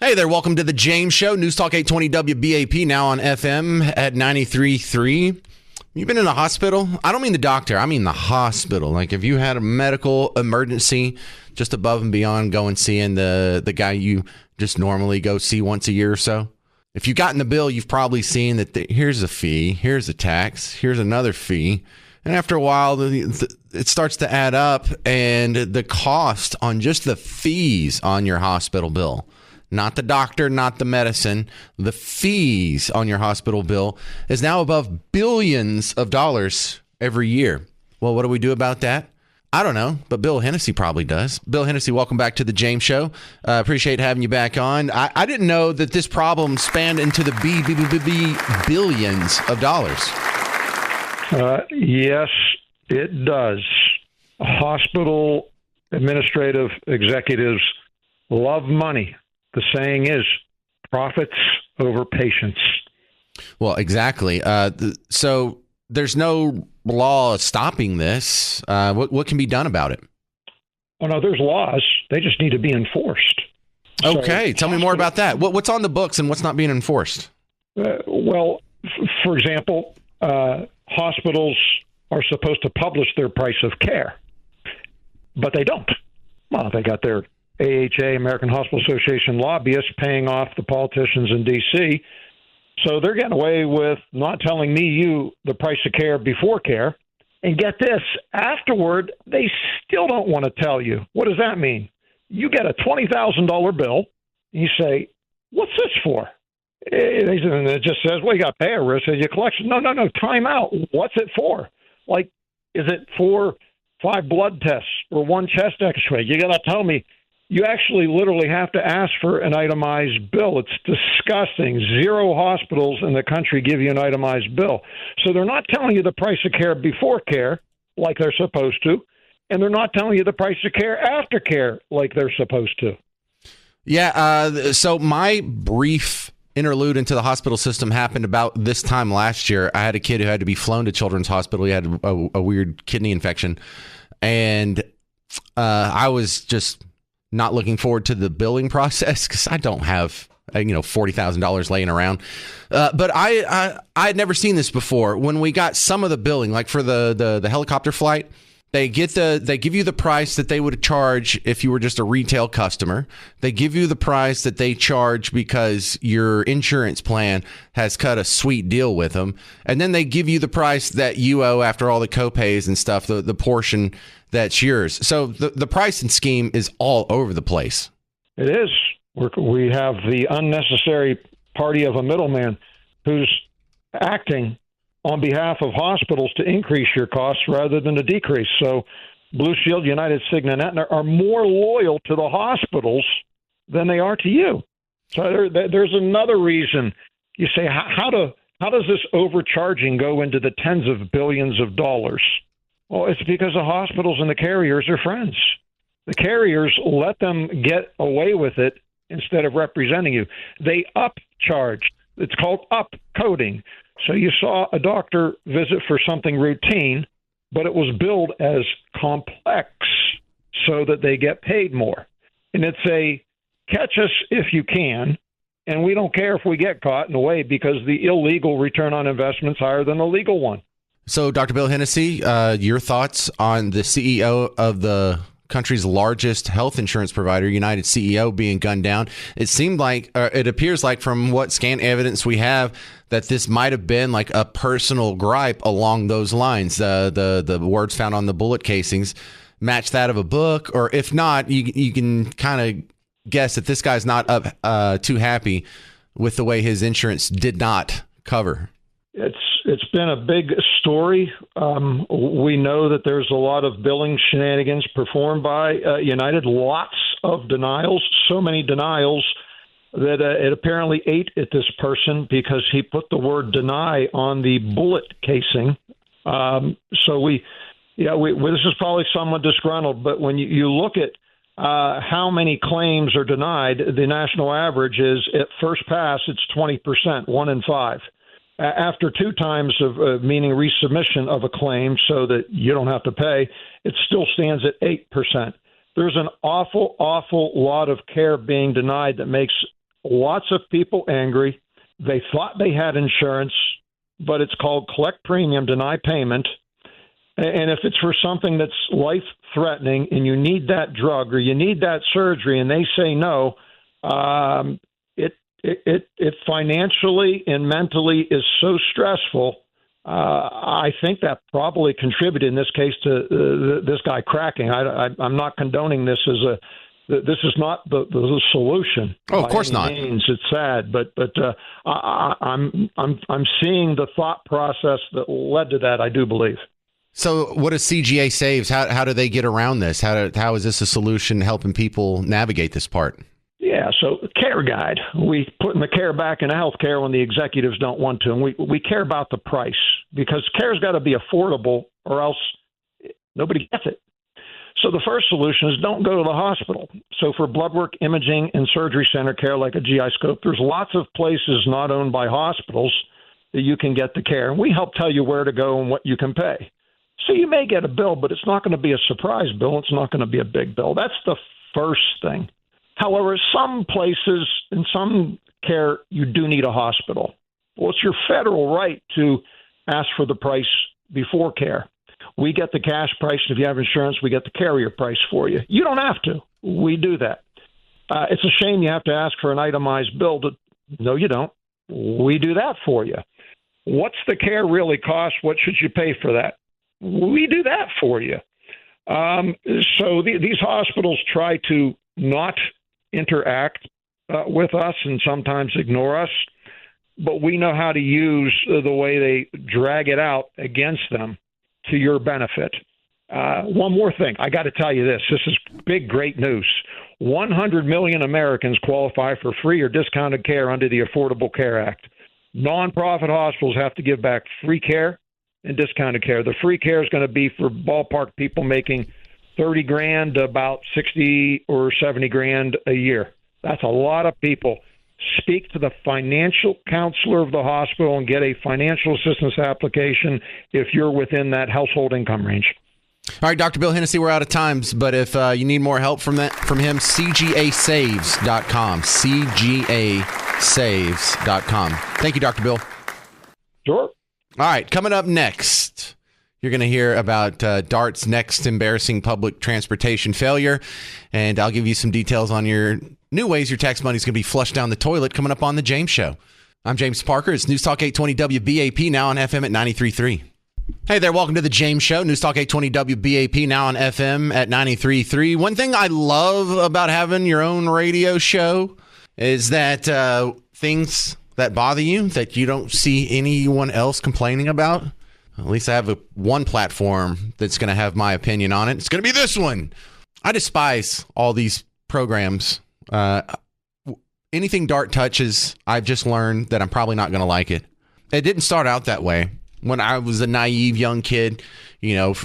Hey there, welcome to the James Show, News Talk 820 WBAP, now on FM at 93.3. You've been in the hospital? I don't mean the doctor, I mean the hospital. Like if you had a medical emergency just above and beyond going seeing the guy you just normally go see once a year or so. If you got in the bill, you've probably seen that here's a fee, here's a tax, here's another fee. And after a while, it starts to add up, and the cost on just the fees on your hospital bill, not the doctor, not the medicine, the fees on your hospital bill is now above billions of dollars every year. Well, what do we do about that? I don't know, but Bill Hennessy probably does. Bill Hennessy, welcome back to the James Show. Appreciate having you back on. I didn't know that this problem spanned into the billions of dollars. Yes, it does. Hospital administrative executives love money. The saying is profits over patients. Well, exactly. So there's no law stopping this. What can be done about it? Oh, no, there's laws. They just need to be enforced. Okay. Tell me more about that. What's on the books and what's not being enforced? For example, hospitals are supposed to publish their price of care, but they don't. Well, they got their AHA, American Hospital Association lobbyists paying off the politicians in D.C., so they're getting away with not telling you the price of care before care. And get this, afterward, they still don't want to tell you. What does that mean? You get a $20,000 bill, and you say, what's this for? And it just says, well, you got to pay a risk of your collection. No, time out. What's it for? Like, is it for 5 blood tests or 1 chest x-ray? You got to tell me. You actually literally have to ask for an itemized bill. It's disgusting. 0 hospitals in the country give you an itemized bill. So they're not telling you the price of care before care like they're supposed to, and they're not telling you the price of care after care like they're supposed to. Yeah, so my brief interlude into the hospital system happened about this time last year. I had a kid who had to be flown to Children's Hospital. He had a weird kidney infection, and I was just not looking forward to the billing process because I don't have $40,000 laying around. But I had never seen this before. When we got some of the billing, like for the helicopter flight, they give you the price that they would charge if you were just a retail customer. They give you the price that they charge because your insurance plan has cut a sweet deal with them. And then they give you the price that you owe after all the copays and stuff, the portion that's yours. So the pricing scheme is all over the place. It is. We have the unnecessary party of a middleman who's acting on behalf of hospitals to increase your costs rather than to decrease. So Blue Shield, United, Cigna, and Aetna are more loyal to the hospitals than they are to you. So there's another reason. You say, how does this overcharging go into the tens of billions of dollars? Well, it's because the hospitals and the carriers are friends. The carriers let them get away with it instead of representing you. They upcharge. It's called upcoding. So you saw a doctor visit for something routine, but it was billed as complex so that they get paid more. And it's a catch us if you can, and we don't care if we get caught in a way because the illegal return on investment is higher than the legal one. So, Dr. Bill Hennessy, your thoughts on the CEO of the country's largest health insurance provider, United CEO, being gunned down? It seemed like, it appears like from what scant evidence we have, that this might have been like a personal gripe along those lines. The words found on the bullet casings match that of a book, or if not, you can kind of guess that this guy's not too happy with the way his insurance did not cover. It's been a big story. We know that there's a lot of billing shenanigans performed by United, lots of denials, so many denials that it apparently ate at this person because he put the word deny on the bullet casing. This is probably somewhat disgruntled, but when you look at how many claims are denied, the national average is at first pass, it's 20%, 1 in 5. After 2 times of meaning resubmission of a claim so that you don't have to pay, it still stands at 8%. There's an awful lot of care being denied that makes lots of people angry. They thought they had insurance, but it's called collect premium, deny payment. And if it's for something that's life-threatening and you need that drug or you need that surgery and they say no, it financially and mentally is so stressful. I think that probably contributed in this case to this guy cracking. I'm not condoning this this is not the solution. Oh, of course not. Means. It's sad, but I'm seeing the thought process that led to that. I do believe. So, what is CGA Saves? How do they get around this? How is this a solution helping people navigate this part? Yeah, so care guide. We putting the care back into healthcare when the executives don't want to, and we care about the price because care's got to be affordable, or else nobody gets it. So the first solution is don't go to the hospital. So for blood work, imaging, and surgery center care like a GI scope, there's lots of places not owned by hospitals that you can get the care, and we help tell you where to go and what you can pay. So you may get a bill, but it's not going to be a surprise bill. It's not going to be a big bill. That's the first thing. However, some places in some care, you do need a hospital. Well, it's your federal right to ask for the price before care. We get the cash price. If you have insurance, we get the carrier price for you. You don't have to. We do that. It's a shame you have to ask for an itemized bill. No, you don't. We do that for you. What's the care really cost? What should you pay for that? We do that for you. So these hospitals try to not interact with us and sometimes ignore us, but we know how to use the way they drag it out against them to your benefit. One more thing. I got to tell you this. This is big, great news. 100 million Americans qualify for free or discounted care under the Affordable Care Act. Nonprofit hospitals have to give back free care and discounted care. The free care is going to be for ballpark people making 30 grand to about 60 or 70 grand a year. That's a lot of people. Speak to the financial counselor of the hospital and get a financial assistance application if you're within that household income range. All right, Dr. Bill Hennessy, we're out of time, but if you need more help from him, cgasaves.com, cgasaves.com. Thank you, Dr. Bill. Sure. All right, coming up next, you're going to hear about DART's next embarrassing public transportation failure, and I'll give you some details on your new ways your tax money is going to be flushed down the toilet coming up on The James Show. I'm James Parker. It's News Talk 820 WBAP, now on FM at 93.3. Hey there, welcome to The James Show. News Talk 820 WBAP, now on FM at 93.3. One thing I love about having your own radio show is that things that bother you that you don't see anyone else complaining about, at least I have one platform that's going to have my opinion on it. It's going to be this one. I despise all these programs. Anything DART touches, I've just learned that I'm probably not going to like it. It didn't start out that way. When I was a naive young kid, you know,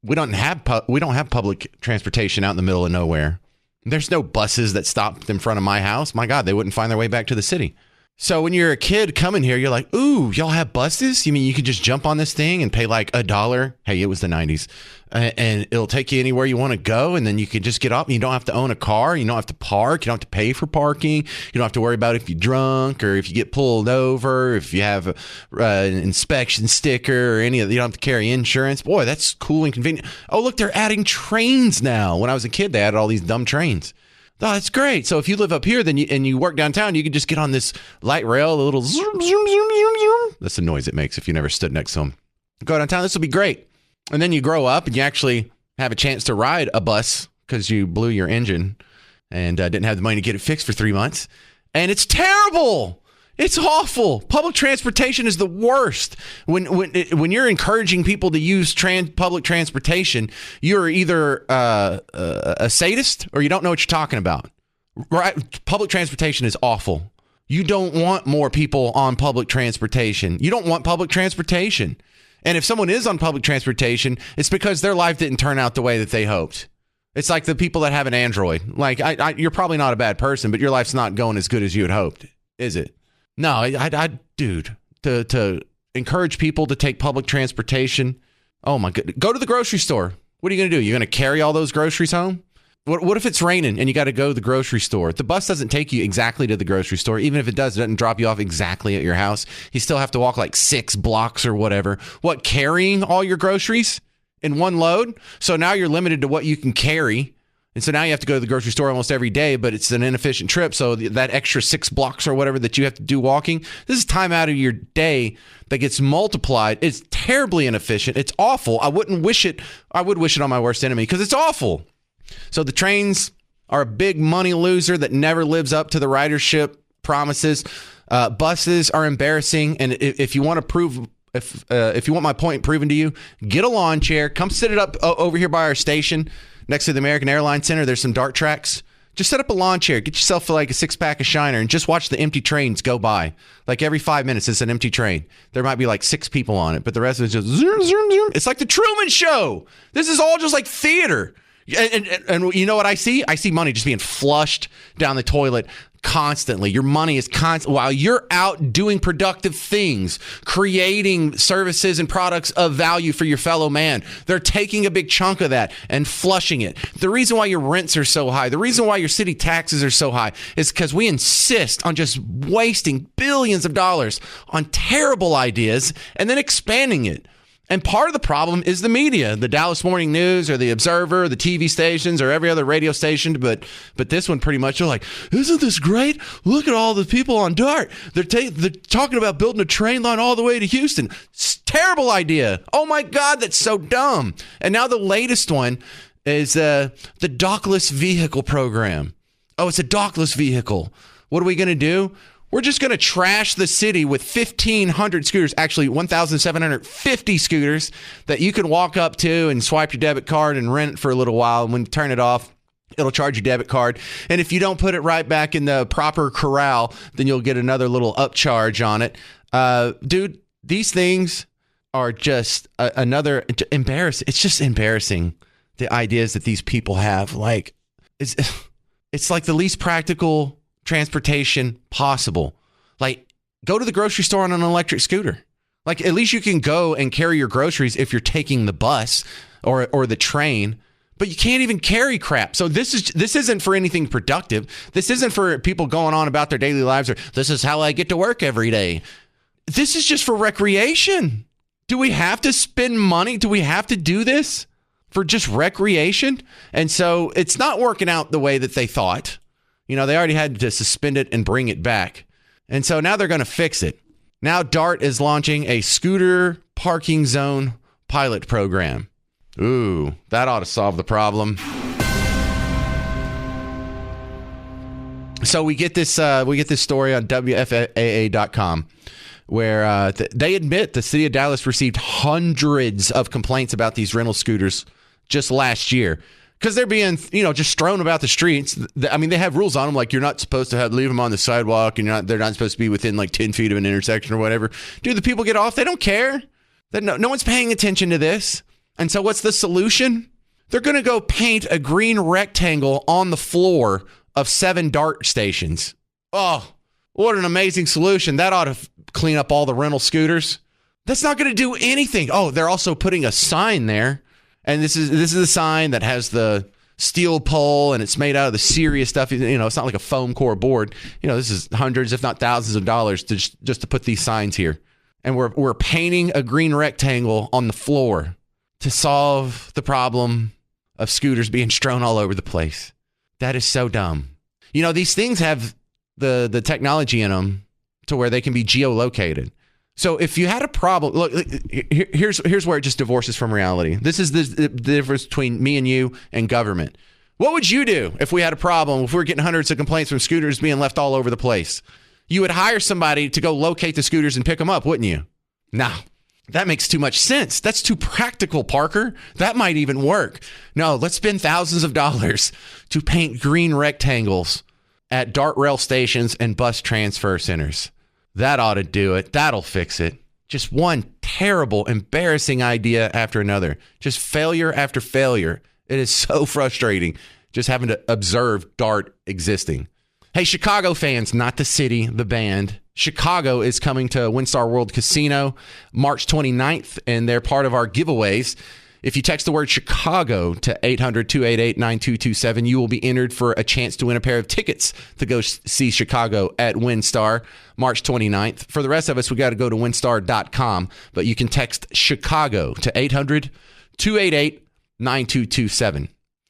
we don't have public transportation out in the middle of nowhere. There's no buses that stopped in front of my house. My God, they wouldn't find their way back to the city. So when you're a kid coming here, you're like, ooh, y'all have buses? You mean you could just jump on this thing and pay like $1? Hey, it was the 90s. And it'll take you anywhere you want to go. And then you can just get up and you don't have to own a car. You don't have to park. You don't have to pay for parking. You don't have to worry about if you're drunk or if you get pulled over, if you have an inspection sticker or any of that. You don't have to carry insurance. Boy, that's cool and convenient. Oh, look, they're adding trains now. When I was a kid, they added all these dumb trains. Oh, that's great. So if you live up here then you work downtown, you can just get on this light rail, a little zoom, zoom, zoom, zoom, zoom. That's the noise it makes if you never stood next to them. Go downtown. This will be great. And then you grow up and you actually have a chance to ride a bus because you blew your engine and didn't have the money to get it fixed for 3 months. And it's terrible. It's awful. Public transportation is the worst. When you're encouraging people to use public transportation, you're either a sadist or you don't know what you're talking about. Right? Public transportation is awful. You don't want more people on public transportation. You don't want public transportation. And if someone is on public transportation, it's because their life didn't turn out the way that they hoped. It's like the people that have an Android. Like, you're probably not a bad person, but your life's not going as good as you had hoped, is it? No, dude, to encourage people to take public transportation. Oh my God. Go to the grocery store. What are you going to do? You're going to carry all those groceries home? What if it's raining and you got to go to the grocery store? The bus doesn't take you exactly to the grocery store. Even if it doesn't drop you off exactly at your house. You still have to walk like 6 blocks or whatever. What, carrying all your groceries in one load? So now you're limited to what you can carry. And so now you have to go to the grocery store almost every day, but it's an inefficient trip. So that extra 6 blocks or whatever that you have to do walking, this is time out of your day that gets multiplied. It's terribly inefficient. It's awful. I wouldn't wish it. I would wish it on my worst enemy because it's awful. So the trains are a big money loser that never lives up to the ridership promises. Buses are embarrassing. And if you want to prove, if you want my point proven to you, get a lawn chair, come sit it up over here by our station next to the American Airlines Center. There's some dart tracks. Just set up a lawn chair, get yourself like a 6-pack of Shiner and just watch the empty trains go by. Like every 5 minutes, it's an empty train. There might be like 6 people on it, but the rest of it's just zoom, zoom, zoom. It's like the Truman Show. This is all just like theater. And you know what I see? I see money just being flushed down the toilet constantly. Your money is constant while you're out doing productive things, creating services and products of value for your fellow man. They're taking a big chunk of that and flushing it. The reason why your rents are so high, the reason why your city taxes are so high is because we insist on just wasting billions of dollars on terrible ideas and then expanding it. And part of the problem is the media, the Dallas Morning News or the Observer, the TV stations or every other radio station. But this one pretty much, they're like, isn't this great? Look at all the people on DART. They're talking about building a train line all the way to Houston. It's a terrible idea. Oh, my God, that's so dumb. And now the latest one is the dockless vehicle program. Oh, it's a dockless vehicle. What are we going to do? We're just going to trash the city with 1,500 scooters, actually 1,750 scooters that you can walk up to and swipe your debit card and rent it for a little while. And when you turn it off, it'll charge your debit card. And if you don't put it right back in the proper corral, then you'll get another little upcharge on it. Dude, these things are just another embarrassing. It's just embarrassing, the ideas that these people have. Like, it's like the least practical transportation possible. Like, go to the grocery store on an electric scooter. Like, at least you can go and carry your groceries if you're taking the bus or the train, but you can't even carry crap. So this isn't for anything productive. This isn't for people going on about their daily lives or this is how I get to work every day. This is just for recreation. Do we have to spend money? Do we have to do this for just recreation? And so it's not working out the way that they thought. You know, they already had to suspend it and bring it back. And so now they're going to fix it. Now DART is launching a scooter parking zone pilot program. Ooh, that ought to solve the problem. So we get this story on WFAA.com where they admit the city of Dallas received hundreds of complaints about these rental scooters just last year. Because they're being, just strewn about the streets. I mean, they have rules on them, like you're not supposed to leave them on the sidewalk, and they're not supposed to be within like 10 feet of an intersection or whatever. Dude, the people get off. They don't care. No one's paying attention to this. And so what's the solution? They're going to go paint a green rectangle on the floor of 7 DART stations. Oh, what an amazing solution. That ought to clean up all the rental scooters. That's not going to do anything. Oh, they're also putting a sign there. And this is a sign that has the steel pole and it's made out of the serious stuff. It's not like a foam core board. This is hundreds, if not thousands of dollars just to put these signs here. And we're painting a green rectangle on the floor to solve the problem of scooters being strewn all over the place. That is so dumb. These things have the technology in them to where they can be geolocated. So if you had a problem, look, here's where it just divorces from reality. This is the difference between me and you and government. What would you do if we had a problem, if we were getting hundreds of complaints from scooters being left all over the place? You would hire somebody to go locate the scooters and pick them up, wouldn't you? No, that makes too much sense. That's too practical, Parker. That might even work. No, let's spend thousands of dollars to paint green rectangles at DART rail stations and bus transfer centers. That ought to do it. That'll fix it. Just one terrible, embarrassing idea after another. Just failure after failure. It is so frustrating just having to observe DART existing. Hey, Chicago fans, not the city, the band. Chicago is coming to WinStar World Casino March 29th, and they're part of our giveaways. If you text the word Chicago to 800-288-9227, you will be entered for a chance to win a pair of tickets to go see Chicago at WinStar March 29th. For the rest of us, we got to go to winstar.com, but you can text Chicago to 800-288-9227.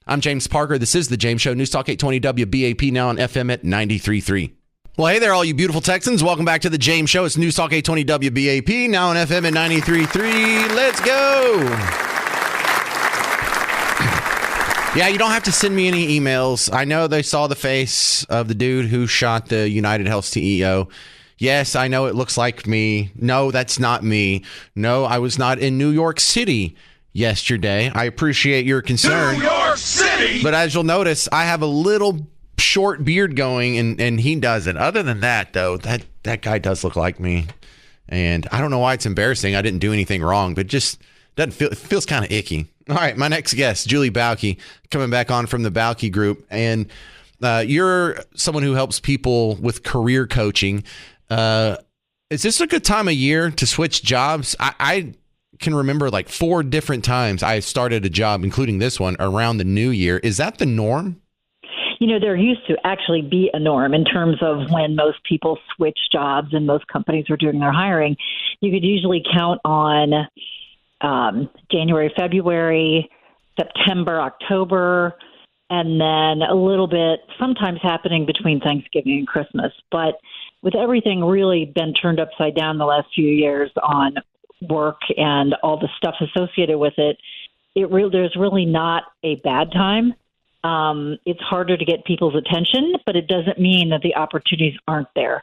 I'm James Parker. This is The James Show, News Talk 820 WBAP, now on FM at 93.3. Well, hey there, all you beautiful Texans. Welcome back to The James Show. It's News Talk 820 WBAP, now on FM at 93.3. Let's go. Yeah, you don't have to send me any emails. I know they saw the face of the dude who shot the United Health CEO. Yes, I know it looks like me. No, that's not me. No, I was not in New York City yesterday. I appreciate your concern. New York City! But as you'll notice, I have a little short beard going, and he doesn't. Other than that, though, that guy does look like me. And I don't know why it's embarrassing. I didn't do anything wrong, but just doesn't feel. It feels kind of icky. All right, my next guest, Julie Bauke, coming back on from the Bauke Group, and you're someone who helps people with career coaching. Is this a good time of year to switch jobs? I can remember like 4 different times I started a job, including this one, around the new year. Is that the norm? You know, there used to actually be a norm in terms of when most people switch jobs and most companies were doing their hiring. You could usually count on January, February, September, October, and then a little bit sometimes happening between Thanksgiving and Christmas. But with everything really been turned upside down the last few years on work and all the stuff associated with it, there's really not a bad time. It's harder to get people's attention, but it doesn't mean that the opportunities aren't there.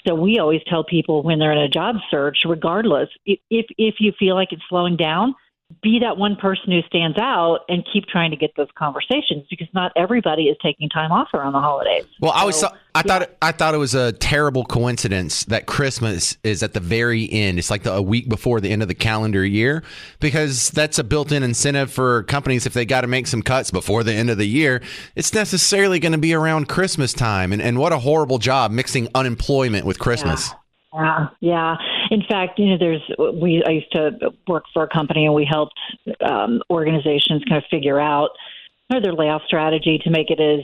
So we always tell people when they're in a job search, regardless, if you feel like it's slowing down, be that one person who stands out and keep trying to get those conversations, because not everybody is taking time off around the holidays. Well, I thought it was a terrible coincidence that Christmas is at the very end. It's like a week before the end of the calendar year, because that's a built-in incentive for companies. If they got to make some cuts before the end of the year, it's necessarily going to be around Christmas time. And what a horrible job mixing unemployment with Christmas. Yeah. In fact, you know, I used to work for a company, and we helped organizations kind of figure out their layoff strategy to make it as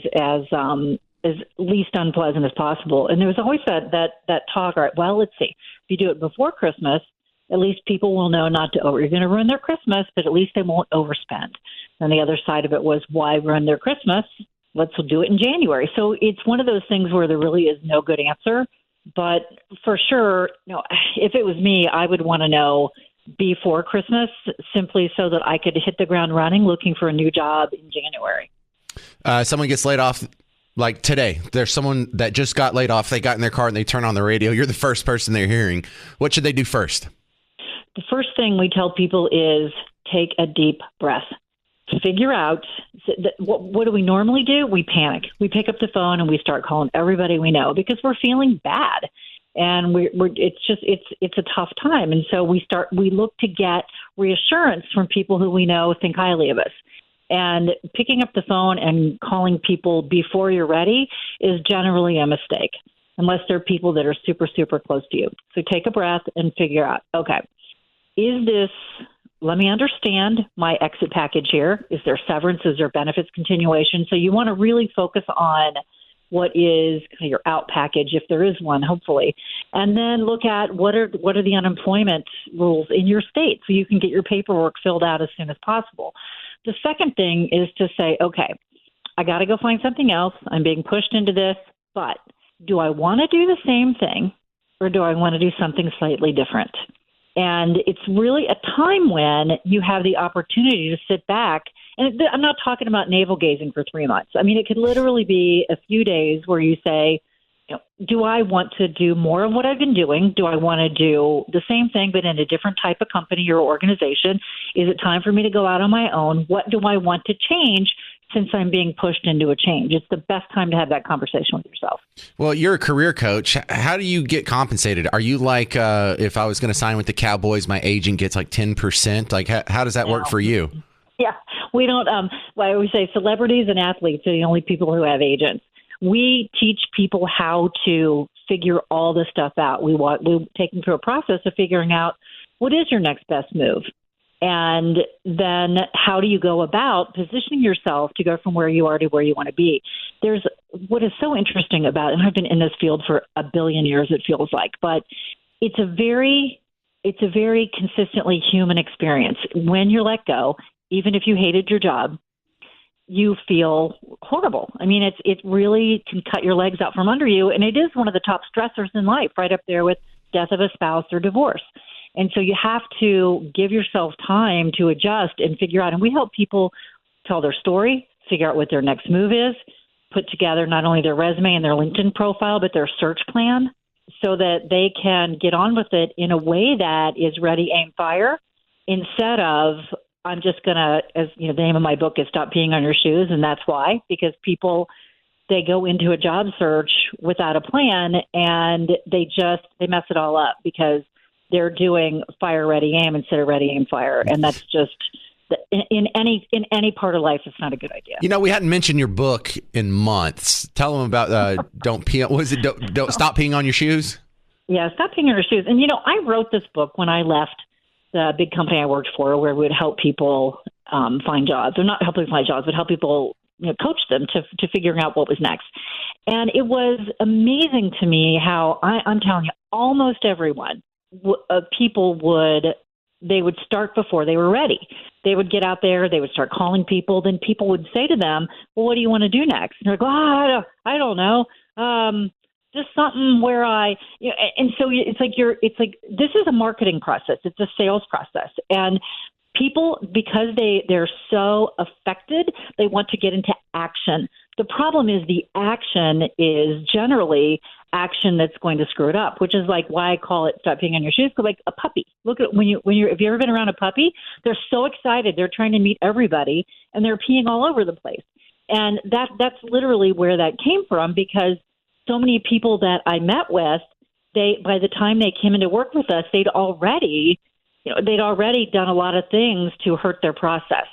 least unpleasant as possible. And there was always that talk. All right, well, let's see. If you do it before Christmas, at least people will know not to you're going to ruin their Christmas, but at least they won't overspend. And the other side of it was, why ruin their Christmas? Let's do it in January. So it's one of those things where there really is no good answer. But for sure, you know, if it was me, I would want to know before Christmas, simply so that I could hit the ground running looking for a new job in January. Someone gets laid off like today. There's someone that just got laid off. They got in their car and they turn on the radio. You're the first person they're hearing. What should they do first? The first thing we tell people is take a deep breath. Figure out what do we normally do? We panic. We pick up the phone and we start calling everybody we know because we're feeling bad, and it's a tough time. And so we look to get reassurance from people who we know think highly of us. And picking up the phone and calling people before you're ready is generally a mistake, unless they're people that are super, super close to you. So take a breath and figure out, okay, let me understand my exit package here. Is there severance? Is there benefits continuation? So you want to really focus on what is your out package, if there is one, hopefully. And then look at what are the unemployment rules in your state, so you can get your paperwork filled out as soon as possible. The second thing is to say, okay, I got to go find something else. I'm being pushed into this, but do I want to do the same thing, or do I want to do something slightly different? And it's really a time when you have the opportunity to sit back. And I'm not talking about navel gazing for 3 months. I mean, it could literally be a few days where you say, you know, do I want to do more of what I've been doing? Do I want to do the same thing but in a different type of company or organization? Is it time for me to go out on my own? What do I want to change since I'm being pushed into a change? It's the best time to have that conversation with yourself. Well, you're a career coach. How do you get compensated? Are you like, if I was going to sign with the Cowboys, my agent gets like 10%? Like, how does that work for you? Yeah, we don't. I always say celebrities and athletes are the only people who have agents. We teach people how to figure all this stuff out. We take them through a process of figuring out what is your next best move. And then how do you go about positioning yourself to go from where you are to where you want to be? There's what is so interesting about, and I've been in this field for a billion years, it feels like, but it's a very consistently human experience. When you're let go, even if you hated your job, you feel horrible. I mean, it really can cut your legs out from under you. And it is one of the top stressors in life, right up there with death of a spouse or divorce. And so you have to give yourself time to adjust and figure out. And we help people tell their story, figure out what their next move is, put together not only their resume and their LinkedIn profile, but their search plan so that they can get on with it in a way that is ready, aim, fire, instead of, I'm just going to, as you know, the name of my book is Stop Peeing on Your Shoes. And that's why, because people, they go into a job search without a plan and they mess it all up because they're doing fire, ready, aim instead of ready, aim, fire. And that's just in any part of life, it's not a good idea. You know, we hadn't mentioned your book in months. Tell them about Don't Pee. What was it? Don't Stop Peeing on Your Shoes. Yeah, Stop Peeing on Your Shoes. And, you know, I wrote this book when I left the big company I worked for, where we would help people find jobs, or not help people find jobs, but help people, you know, coach them to figuring out what was next. And it was amazing to me how I'm telling you, almost everyone, people would start before they were ready. They would get out there, they would start calling people. Then people would say to them, well, what do you want to do next? And they're like, oh, I don't know. Just something where and so it's like this is a marketing process. It's a sales process. And people, because they're so affected, they want to get into action. The problem is the action is generally action that's going to screw it up, which is like why I call it Stop Peeing on Your Shoes. Like a puppy. Look at if you've ever been around a puppy, they're so excited. They're trying to meet everybody and they're peeing all over the place. And that's literally where that came from, because so many people that I met with, by the time they came into work with us, they'd already done a lot of things to hurt their process.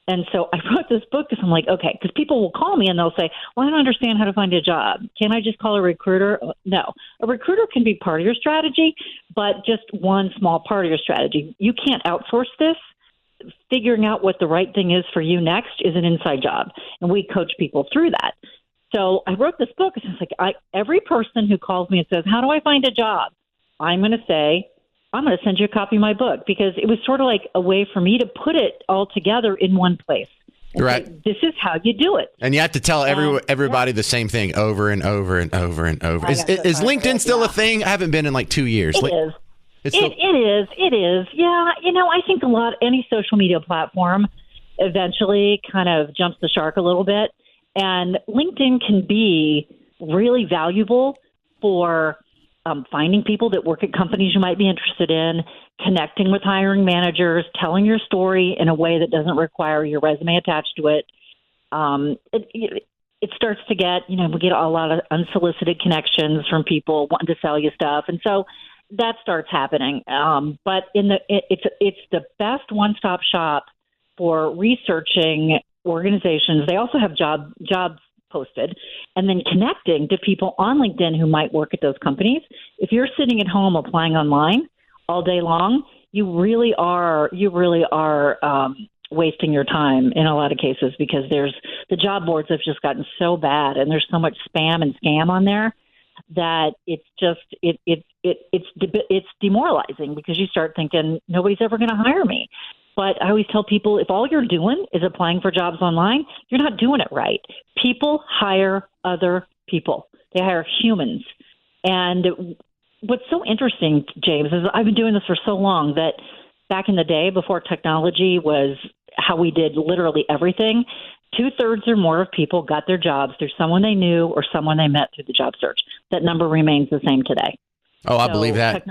And so I wrote this book because I'm like, okay, because people will call me and they'll say, well, I don't understand how to find a job. Can I just call a recruiter? No. A recruiter can be part of your strategy, but just one small part of your strategy. You can't outsource this. Figuring out what the right thing is for you next is an inside job, and we coach people through that. So I wrote this book. It's like every person who calls me and says, how do I find a job? I'm going to say, I'm going to send you a copy of my book, because it was sort of like a way for me to put it all together in one place. Right. This is how you do it. And you have to tell everybody the same thing over and over and over and over. Is LinkedIn still a thing? I haven't been in like 2 years. It is. It is. Yeah. You know, I think any social media platform eventually kind of jumps the shark a little bit. And LinkedIn can be really valuable for finding people that work at companies you might be interested in, connecting with hiring managers, telling your story in a way that doesn't require your resume attached to it. It starts to get, we get a lot of unsolicited connections from people wanting to sell you stuff. And so that starts happening. But it's the best one-stop shop for researching organizations. They also have jobs posted, and then connecting to people on LinkedIn who might work at those companies. If you're sitting at home applying online all day long, you really are wasting your time in a lot of cases, because the job boards have just gotten so bad, and there's so much spam and scam on there that it's demoralizing, because you start thinking nobody's ever going to hire me. But I always tell people, if all you're doing is applying for jobs online, you're not doing it right. People hire other people. They hire humans. And what's so interesting, James, is I've been doing this for so long that back in the day, before technology was how we did literally everything, 2/3 or more of people got their jobs through someone they knew or someone they met through the job search. That number remains the same today. Oh, I believe that.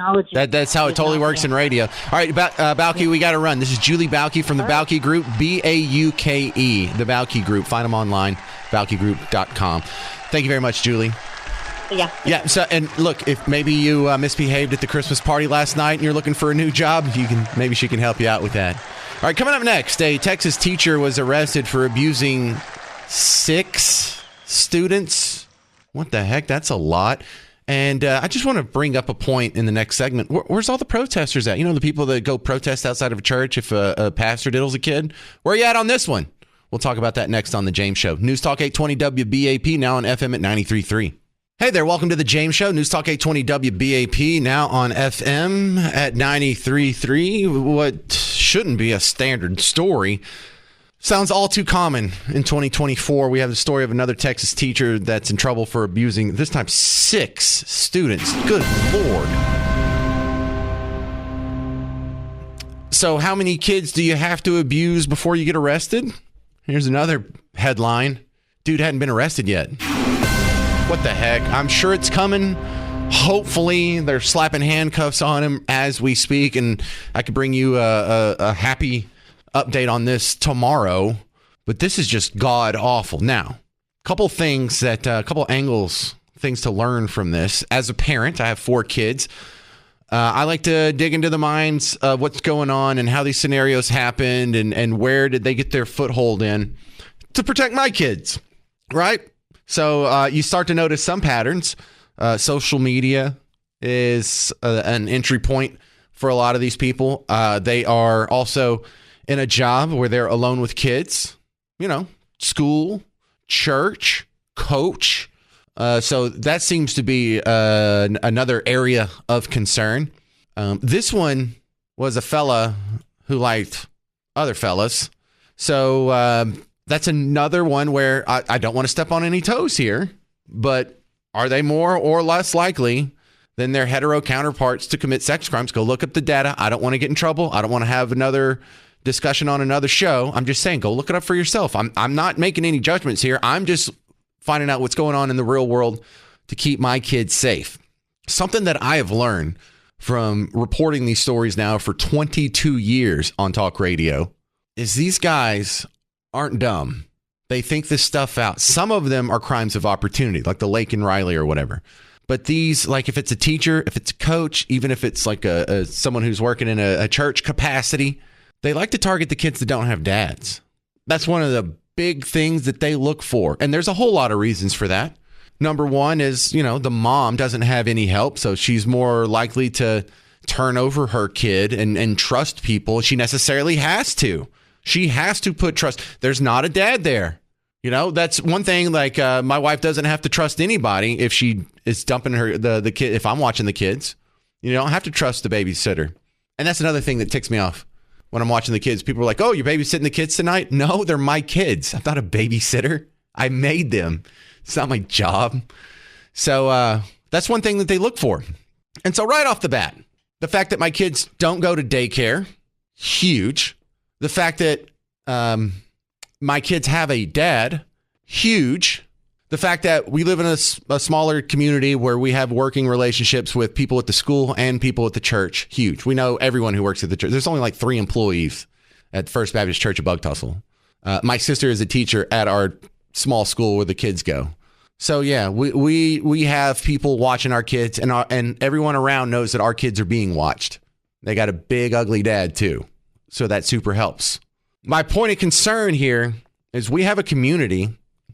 That's how it totally works in radio. All right, Bauke, we got to run. This is Julie Bauke from the Bauke Group, Bauke, the Bauke Group. Find them online, baukegroup.com. Thank you very much, Julie. Yeah. So, and look, if maybe you misbehaved at the Christmas party last night and you're looking for a new job, maybe she can help you out with that. All right, coming up next, a Texas teacher was arrested for abusing 6 students. What the heck? That's a lot. And I just want to bring up a point in the next segment. Where's all the protesters at? You know, the people that go protest outside of a church if a pastor diddles a kid? Where are you at on this one? We'll talk about that next on The James Show. News Talk 820 WBAP, now on FM at 93.3. Hey there, welcome to The James Show. News Talk 820 WBAP, now on FM at 93.3. What shouldn't be a standard story sounds all too common in 2024. We have the story of another Texas teacher that's in trouble for abusing, this time, 6 students. Good Lord. So how many kids do you have to abuse before you get arrested? Here's another headline. Dude hadn't been arrested yet. What the heck? I'm sure it's coming. Hopefully they're slapping handcuffs on him as we speak, and I could bring you a happy update on this tomorrow, but this is just god awful. Now, a couple angles, things to learn from this. As a parent, I have 4 kids. I like to dig into the minds of what's going on and how these scenarios happened and where did they get their foothold in to protect my kids, right? So you start to notice some patterns. Social media is an entry point for a lot of these people. They are also in a job where they're alone with kids, you know, school, church, coach. So that seems to be another area of concern. This one was a fella who liked other fellas. So that's another one where I don't want to step on any toes here, but are they more or less likely than their hetero counterparts to commit sex crimes? Go look up the data. I don't want to get in trouble. I don't want to have another discussion on another show. I'm just saying, go look it up for yourself. I'm not making any judgments here. I'm just finding out what's going on in the real world to keep my kids safe. Something that I have learned from reporting these stories now for 22 years on talk radio is these guys aren't dumb. They think this stuff out. Some of them are crimes of opportunity, like the Lake and Riley or whatever. But these, like if it's a teacher, if it's a coach, even if it's like someone who's working in a church capacity, they like to target the kids that don't have dads. That's one of the big things that they look for. And there's a whole lot of reasons for that. Number one is, the mom doesn't have any help, so she's more likely to turn over her kid and trust people. She necessarily has to. She has to put trust. There's not a dad there. That's one thing. Like my wife doesn't have to trust anybody if she is dumping the kid. If I'm watching the kids, you don't have to trust the babysitter. And that's another thing that ticks me off when I'm watching the kids. People are like, "Oh, you're babysitting the kids tonight?" No, they're my kids. I'm not a babysitter. I made them. It's not my job. So that's one thing that they look for. And so right off the bat, the fact that my kids don't go to daycare, huge. The fact that my kids have a dad, huge. The fact that we live in a smaller community where we have working relationships with people at the school and people at the church, huge. We know everyone who works at the church. There's only like 3 employees at First Baptist Church of Bug Tussle. My sister is a teacher at our small school where the kids go. So yeah, we have people watching our kids, and everyone around knows that our kids are being watched. They got a big ugly dad too. So that super helps. My point of concern here is we have a community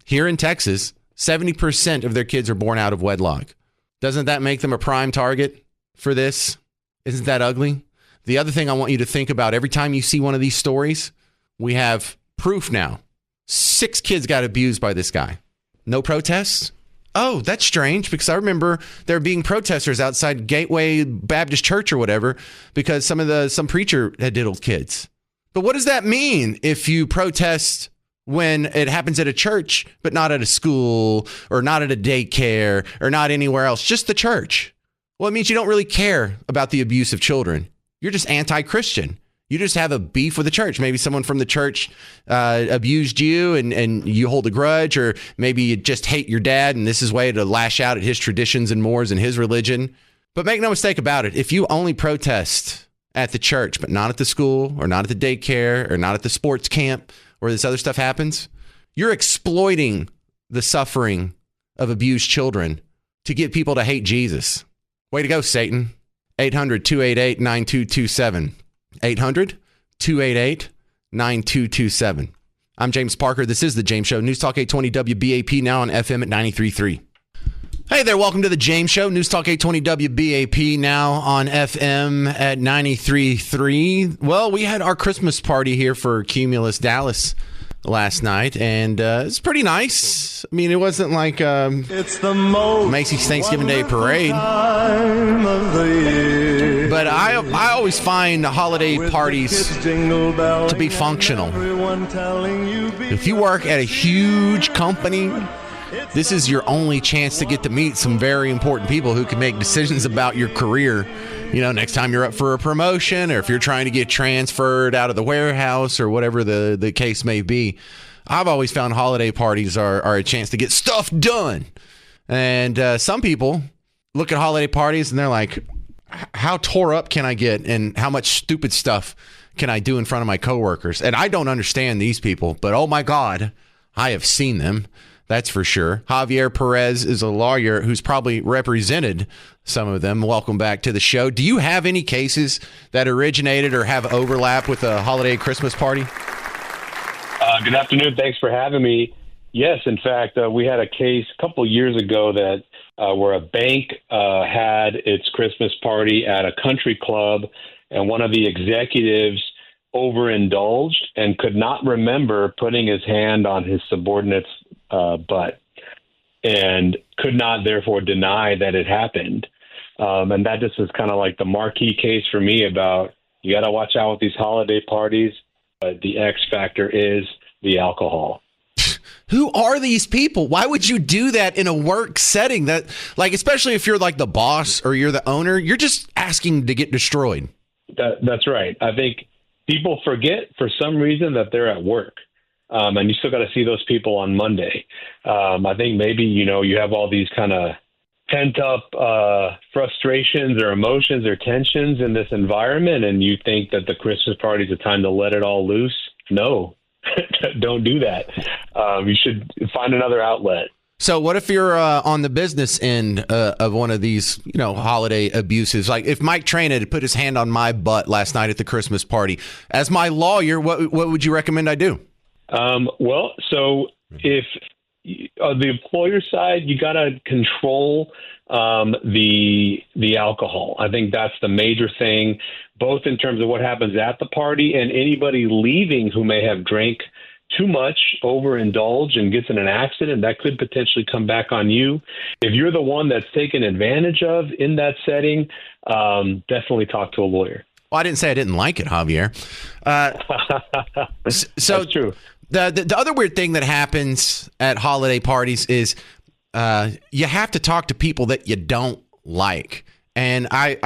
here in Texas, 70% of their kids are born out of wedlock. Doesn't that make them a prime target for this? Isn't that ugly? The other thing I want you to think about, every time you see one of these stories, we have proof now. 6 kids got abused by this guy. No protests? Oh, that's strange, because I remember there being protesters outside Gateway Baptist Church or whatever because some preacher had diddled kids. But what does that mean if you protest when it happens at a church, but not at a school or not at a daycare or not anywhere else, just the church? Well, it means you don't really care about the abuse of children. You're just anti-Christian. You just have a beef with the church. Maybe someone from the church abused you and you hold a grudge, or maybe you just hate your dad and this is a way to lash out at his traditions and mores and his religion. But make no mistake about it. If you only protest at the church, but not at the school or not at the daycare or not at the sports camp where this other stuff happens, you're exploiting the suffering of abused children to get people to hate Jesus. Way to go, Satan. 800-288-9227. 800-288-9227. I'm James Parker. This is The James Show. News Talk 820 WBAP, now on FM at 93.3. Hey there, welcome to the James Show, News Talk 820 WBAP, now on FM at 93.3. Well, we had our Christmas party here for Cumulus Dallas last night, and it's pretty nice. I mean, it wasn't like it's the most Macy's Thanksgiving Day Parade, time of the year. but I always find holiday parties to be functional. If you work at a huge company, this is your only chance to get to meet some very important people who can make decisions about your career. You know, next time you're up for a promotion, or if you're trying to get transferred out of the warehouse, or whatever the case may be. I've always found holiday parties are a chance to get stuff done. And some people look at holiday parties and they're like, how tore up can I get, and how much stupid stuff can I do in front of my coworkers? And I don't understand these people, but oh my God, I have seen them. That's for sure. Javier Perez is a lawyer who's probably represented some of them. Welcome back to the show. Do you have any cases that originated or have overlap with a holiday Christmas party? Good afternoon. Thanks for having me. Yes, in fact, we had a case a couple years ago that where a bank had its Christmas party at a country club, and one of the executives overindulged and could not remember putting his hand on his subordinate's butt, and could not therefore deny that it happened. And that just is kind of like the marquee case for me about you got to watch out with these holiday parties. The X factor is the alcohol. Who are these people? Why would you do that in a work setting? That, like, especially if you're like the boss or you're the owner, you're just asking to get destroyed. That's right. I think people forget for some reason that they're at work. And you still got to see those people on Monday. I think maybe, you have all these kind of pent up frustrations or emotions or tensions in this environment, and you think that the Christmas party is a time to let it all loose. No, don't do that. You should find another outlet. So what if you're on the business end of one of these, holiday abuses? Like if Mike Train had put his hand on my butt last night at the Christmas party, as my lawyer, what would you recommend I do? So if on the employer side, you got to control the alcohol. I think that's the major thing, both in terms of what happens at the party and anybody leaving who may have drank too much, overindulge, and gets in an accident. That could potentially come back on you. If you're the one that's taken advantage of in that setting, definitely talk to a lawyer. Well, I didn't say I didn't like it, Javier. So that's true. The other weird thing that happens at holiday parties is you have to talk to people that you don't like. And I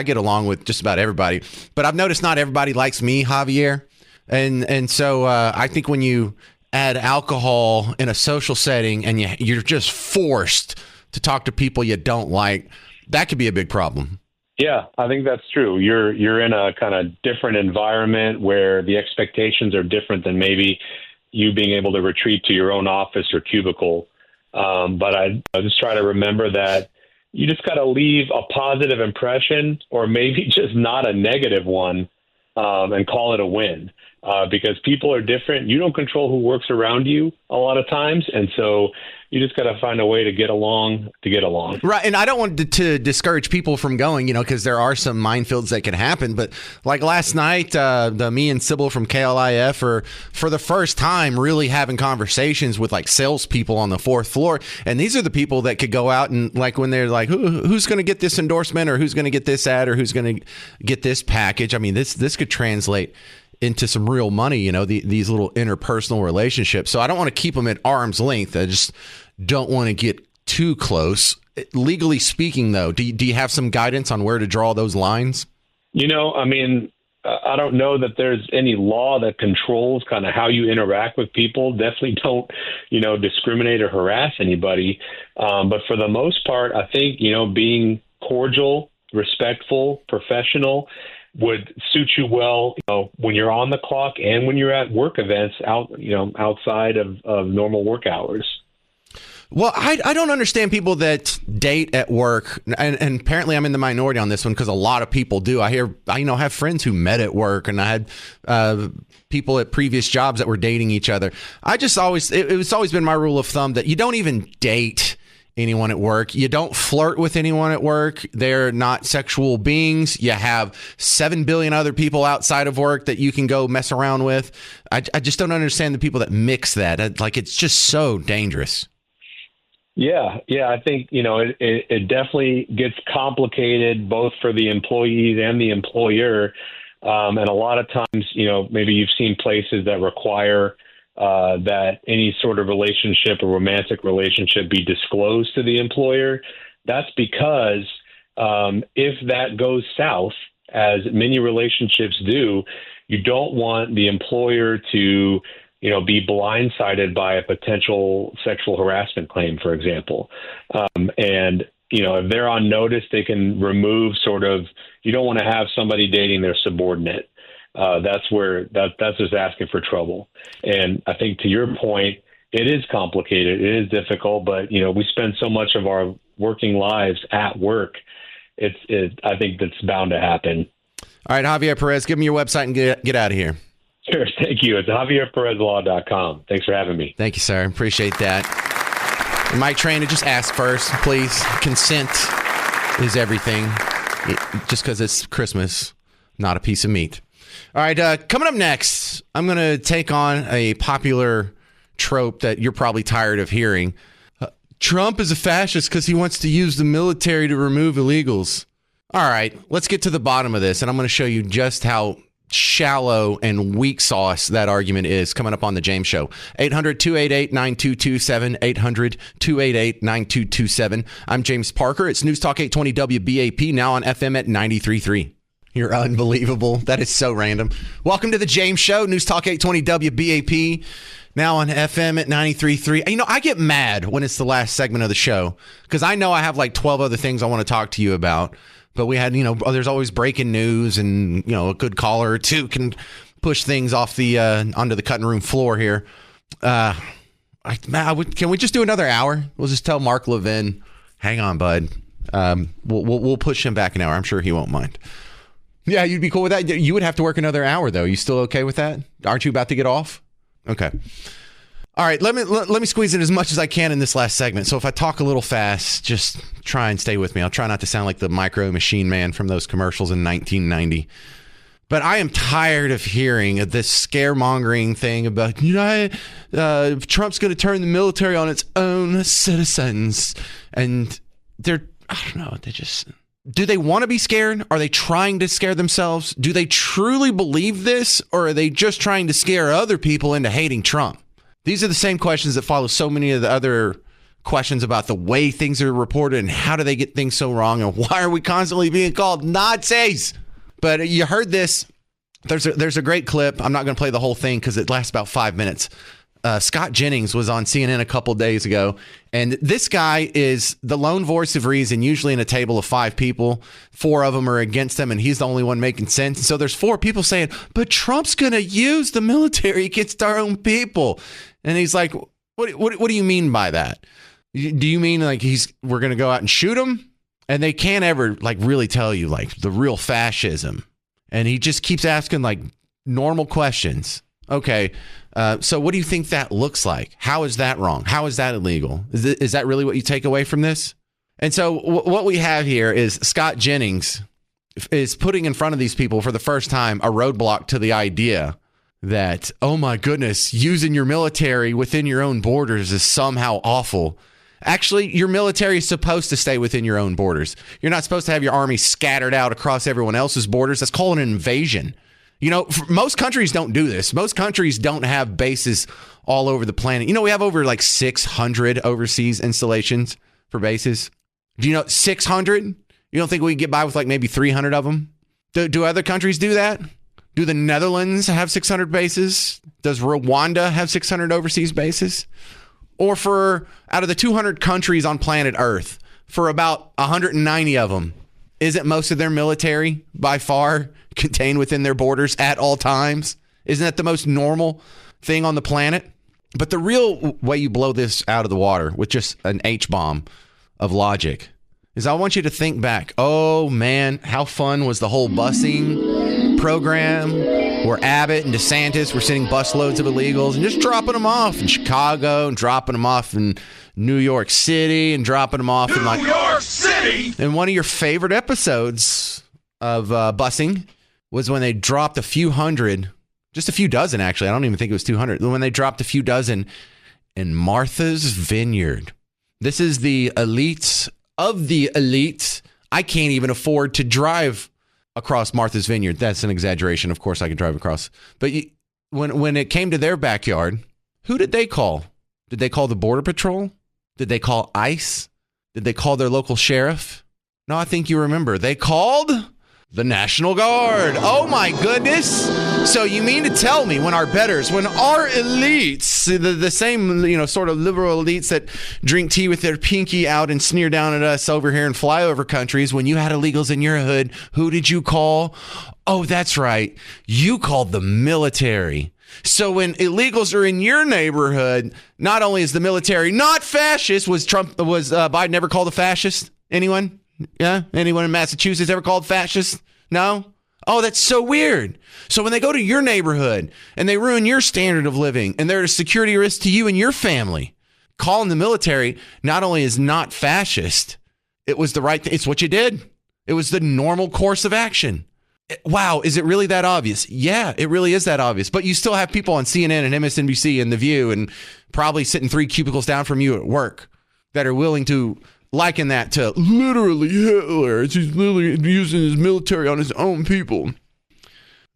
get along with just about everybody, but I've noticed not everybody likes me, Javier. And so I think when you add alcohol in a social setting and you're just forced to talk to people you don't like, that could be a big problem. Yeah, I think that's true. You're in a kind of different environment where the expectations are different than maybe you being able to retreat to your own office or cubicle. But I just try to remember that you just got to leave a positive impression, or maybe just not a negative one, and call it a win. Because people are different. You don't control who works around you a lot of times. And so you just got to find a way to get along. Right. And I don't want to discourage people from going, because there are some minefields that can happen. But like last night, me and Sybil from KLIF are for the first time really having conversations with like salespeople on the fourth floor. And these are the people that could go out and like when they're like, who's going to get this endorsement, or who's going to get this ad, or who's going to get this package. I mean, this could translate into some real money, these little interpersonal relationships. So I don't want to keep them at arm's length. I just don't want to get too close. Legally speaking, though, do you have some guidance on where to draw those lines? I don't know that there's any law that controls kind of how you interact with people. Definitely don't, discriminate or harass anybody. But for the most part, I think, being cordial, respectful, professional would suit you well, when you're on the clock and when you're at work events outside of normal work hours. Well, I don't understand people that date at work, and apparently I'm in the minority on this one because a lot of people do. I have friends who met at work, and I had people at previous jobs that were dating each other. It's always been my rule of thumb that you don't even date anyone at work. You don't flirt with anyone at work. They're not sexual beings. You have 7 billion other people outside of work that you can go mess around with. I just don't understand the people that mix that. Like, it's just so dangerous. Yeah. I think, it definitely gets complicated both for the employees and the employer. And a lot of times, maybe you've seen places that require that any sort of relationship or romantic relationship be disclosed to the employer. That's because if that goes south, as many relationships do, you don't want the employer to, be blindsided by a potential sexual harassment claim, for example. And if they're on notice, they can remove you don't want to have somebody dating their subordinate. That's just asking for trouble. And I think to your point, it is complicated. It is difficult, but we spend so much of our working lives at work. I think that's bound to happen. All right, Javier Perez, give me your website and get out of here. Sure. Thank you. It's JavierPerezLaw.com. Thanks for having me. Thank you, sir. Appreciate that. Mike Trainer, just ask first, please. Consent is everything. Just because it's Christmas, not a piece of meat. All right, coming up next, I'm going to take on a popular trope that you're probably tired of hearing. Trump is a fascist because he wants to use the military to remove illegals. All right, let's get to the bottom of this, and I'm going to show you just how shallow and weak sauce that argument is coming up on the James Show. 800-288-9227, 800-288-9227. I'm James Parker. It's News Talk 820 WBAP, now on FM at 93.3. You're unbelievable. That is so random. Welcome to the James Show, News Talk 820 WBAP, now on FM at 93.3. I get mad when it's the last segment of the show because I know I have like 12 other things I want to talk to you about. But we had, there's always breaking news and, a good caller or two can push things off the onto the cutting room floor here. Can we just do another hour? We'll just tell Mark Levin, hang on, bud. We'll push him back an hour. I'm sure he won't mind. Yeah, you'd be cool with that. You would have to work another hour, though. You still okay with that? Aren't you about to get off? Okay. All right, let me squeeze in as much as I can in this last segment. So if I talk a little fast, just try and stay with me. I'll try not to sound like the Micro Machine Man from those commercials in 1990. But I am tired of hearing this scaremongering thing about, Trump's going to turn the military on its own citizens. And I don't know, do they want to be scared? Are they trying to scare themselves? Do they truly believe this? Or are they just trying to scare other people into hating Trump? These are the same questions that follow so many of the other questions about the way things are reported and how do they get things so wrong and why are we constantly being called Nazis? But you heard this. There's a great clip. I'm not going to play the whole thing because it lasts about 5 minutes. Scott Jennings was on CNN a couple days ago, and this guy is the lone voice of reason, usually in a table of 5 people. 4 of them are against him, and he's the only one making sense. So there's 4 people saying, but Trump's going to use the military against our own people. And he's like, what do you mean by that? Do you mean like we're going to go out and shoot him? And they can't ever like really tell you like the real fascism. And he just keeps asking like normal questions. Okay, so what do you think that looks like? How is that wrong? How is that illegal? Is that really what you take away from this? And so what we have here is Scott Jennings is putting in front of these people for the first time a roadblock to the idea that, oh my goodness, using your military within your own borders is somehow awful. Actually, your military is supposed to stay within your own borders. You're not supposed to have your army scattered out across everyone else's borders. That's called an invasion. Most countries don't do this. Most countries don't have bases all over the planet. We have over like 600 overseas installations for bases. Do you know 600? You don't think we can get by with like maybe 300 of them? Do other countries do that? Do the Netherlands have 600 bases? Does Rwanda have 600 overseas bases? Or for out of the 200 countries on planet Earth, for about 190 of them, isn't most of their military by far contained within their borders at all times? Isn't that the most normal thing on the planet? But the real way you blow this out of the water with just an H-bomb of logic is I want you to think back. Oh man, how fun was the whole busing program where Abbott and DeSantis were sending busloads of illegals and just dropping them off in Chicago and dropping them off in New York City and dropping them off in New York City. And one of your favorite episodes of busing was when they dropped a few hundred, just a few dozen actually. I don't even think it was 200. When they dropped a few dozen in Martha's Vineyard. This is the elites of the elites. I can't even afford to drive across Martha's Vineyard. That's an exaggeration. Of course, I could drive across. But when it came to their backyard, who did they call? Did they call the Border Patrol? Did they call ICE? Did they call their local sheriff? No, I think you remember. They called the National Guard. Oh, my goodness. So you mean to tell me when our betters, when our elites, the same, sort of liberal elites that drink tea with their pinky out and sneer down at us over here in flyover countries, when you had illegals in your hood, who did you call? Oh, that's right. You called the military. So when illegals are in your neighborhood, not only is the military not fascist, was Biden ever called a fascist? Anyone? Yeah? Anyone in Massachusetts ever called fascist? No? Oh, that's so weird. So when they go to your neighborhood and they ruin your standard of living and they're a security risk to you and your family, calling the military not only is not fascist, it was the right thing. It's what you did. It was the normal course of action. Wow, is it really that obvious? Yeah, it really is that obvious. But you still have people on CNN and MSNBC and The View and probably sitting 3 cubicles down from you at work that are willing to liken that to literally Hitler. He's literally using his military on his own people.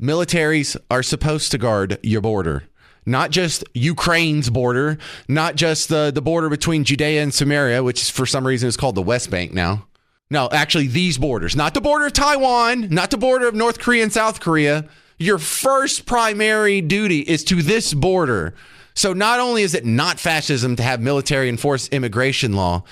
Militaries are supposed to guard your border. Not just Ukraine's border, not just the border between Judea and Samaria, which for some reason is called the West Bank now. No, actually these borders. Not the border of Taiwan, not the border of North Korea and South Korea. Your first primary duty is to this border. So not only is it not fascism to have military enforce immigration law,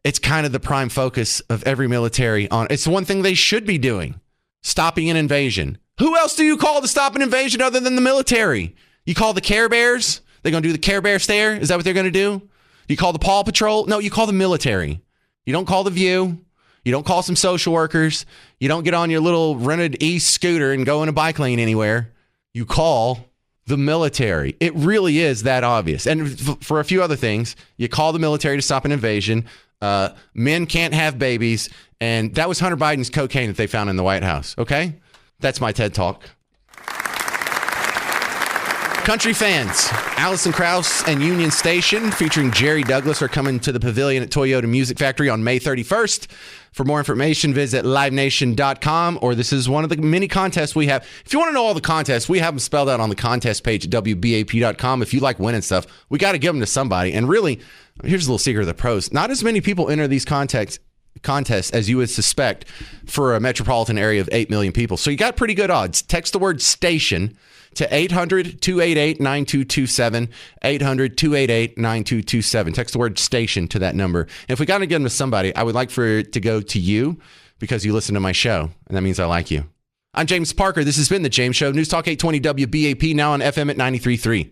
it's kind of the prime focus of every military on. It's one thing they should be doing, stopping an invasion. Who else do you call to stop an invasion other than the military? You call the Care Bears? They're going to do the Care Bear stare? Is that what they're going to do? You call the Paw Patrol? No, you call the military. You don't call the View. You don't call some social workers. You don't get on your little rented e-scooter and go in a bike lane anywhere. You call the military. It really is that obvious. And for a few other things, you call the military to stop an invasion. Men can't have babies. And that was Hunter Biden's cocaine that they found in the White House. Okay? That's my TED Talk. Country fans, Alison Krauss and Union Station featuring Jerry Douglas are coming to the Pavilion at Toyota Music Factory on May 31st. For more information, visit livenation.com, or this is one of the many contests we have. If you want to know all the contests, we have them spelled out on the contest page at WBAP.com. If you like winning stuff, we got to give them to somebody. And really, here's a little secret of the pros. Not as many people enter these contests as you would suspect for a metropolitan area of 8 million people. So you got pretty good odds. Text the word station to 800-288-9227, 800-288-9227. Text the word station to that number. And if we got to get them to somebody, I would like for it to go to you because you listen to my show, and that means I like you. I'm James Parker. This has been The James Show. News Talk 820 WBAP, now on FM at 93.3.